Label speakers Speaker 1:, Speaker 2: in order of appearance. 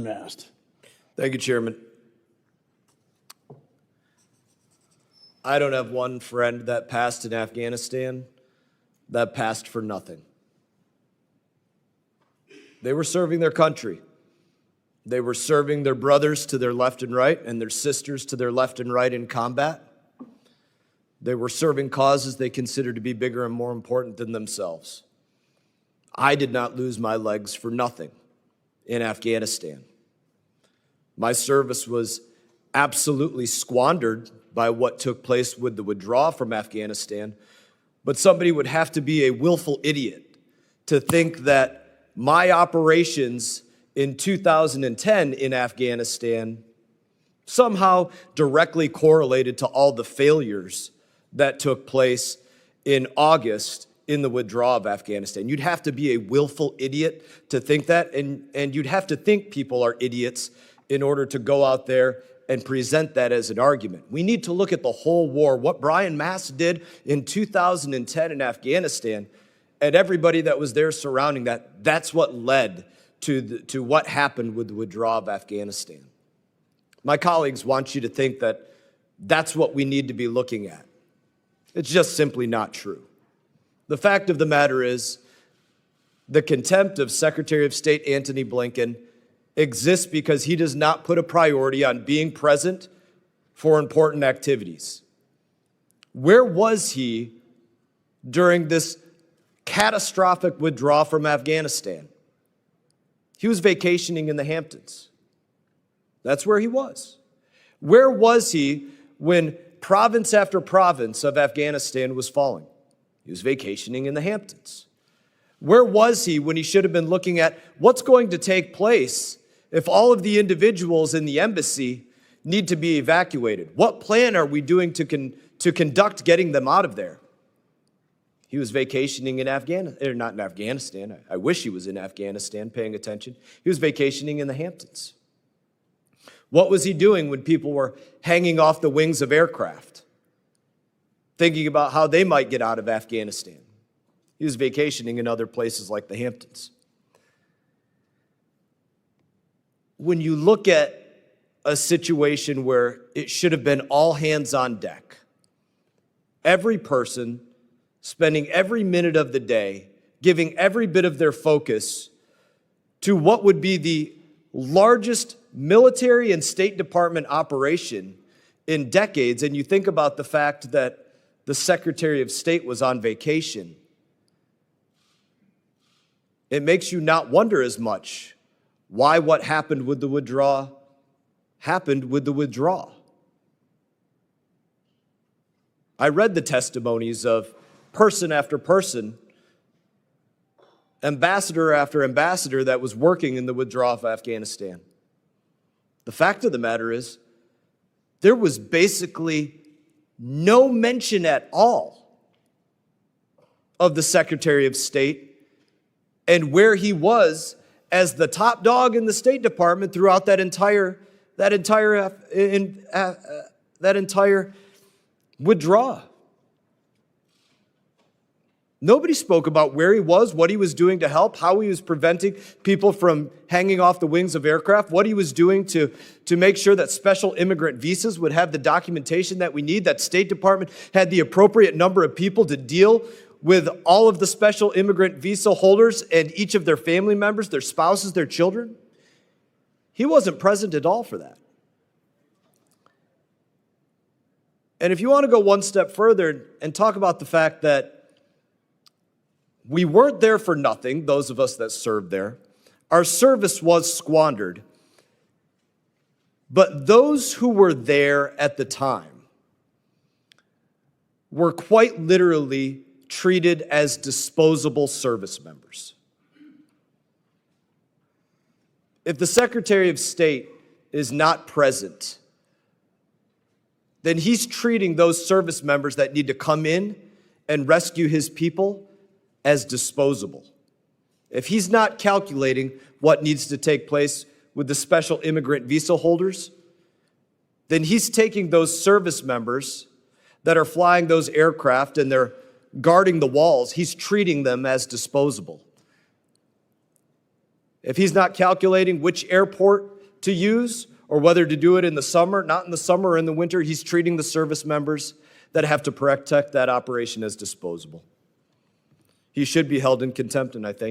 Speaker 1: Mast.
Speaker 2: Thank you, Chairman. I don't have one friend that passed in Afghanistan that passed for nothing. They were serving their country. They were serving their brothers to their left and right and their sisters to their left and right in combat. They were serving causes they considered to be bigger and more important than themselves. I did not lose my legs for nothing in Afghanistan. My service was absolutely squandered by what took place with the withdrawal from Afghanistan, but somebody would have to be a willful idiot to think that my operations in 2010 in Afghanistan somehow directly correlated to all the failures that took place in August in the withdrawal of Afghanistan. You'd have to be a willful idiot to think that, and you'd have to think people are idiots in order to go out there and present that as an argument. We need to look at the whole war, what Brian Mast did in 2010 in Afghanistan, and everybody that was there surrounding that. That's what led to what happened with the withdrawal of Afghanistan. My colleagues want you to think that that's what we need to be looking at. It's just simply not true. The fact of the matter is, the contempt of Secretary of State Antony Blinken exists because he does not put a priority on being present for important activities. Where was he during this catastrophic withdrawal from Afghanistan? He was vacationing in the Hamptons. That's where he was. Where was he when province after province of Afghanistan was falling? He was vacationing in the Hamptons. Where was he when he should have been looking at what's going to take place if all of the individuals in the embassy need to be evacuated? What plan are we doing to conduct getting them out of there? He was vacationing in Afghanistan, or not in Afghanistan. I wish he was in Afghanistan paying attention. He was vacationing in the Hamptons. What was he doing when people were hanging off the wings of aircraft, thinking about how they might get out of Afghanistan? He was vacationing in other places like the Hamptons. When you look at a situation where it should have been all hands on deck, every person spending every minute of the day, giving every bit of their focus to what would be the largest military and State Department operation in decades, and you think about the fact that the Secretary of State was on vacation, it makes you not wonder as much why what happened with the withdrawal happened with the withdrawal. I read the testimonies of person after person, ambassador after ambassador that was working in the withdrawal of Afghanistan. The fact of the matter is, there was basically no mention at all of the Secretary of State and where he was as the top dog in the State Department throughout that entire withdrawal. Nobody spoke about where he was, what he was doing to help, how he was preventing people from hanging off the wings of aircraft, what he was doing to make sure that special immigrant visas would have the documentation that we need, that State Department had the appropriate number of people to deal with all of the special immigrant visa holders and each of their family members, their spouses, their children. He wasn't present at all for that. And if you want to go one step further and talk about the fact that we weren't there for nothing, those of us that served there, our service was squandered, but those who were there at the time were quite literally treated as disposable service members. If the Secretary of State is not present, then he's treating those service members that need to come in and rescue his people as disposable. If he's not calculating what needs to take place with the special immigrant visa holders, then he's taking those service members that are flying those aircraft and they're guarding the walls, he's treating them as disposable. If he's not calculating which airport to use or whether to do it in the summer, not in the summer or in the winter, he's treating the service members that have to protect that operation as disposable. He should be held in contempt, and I thank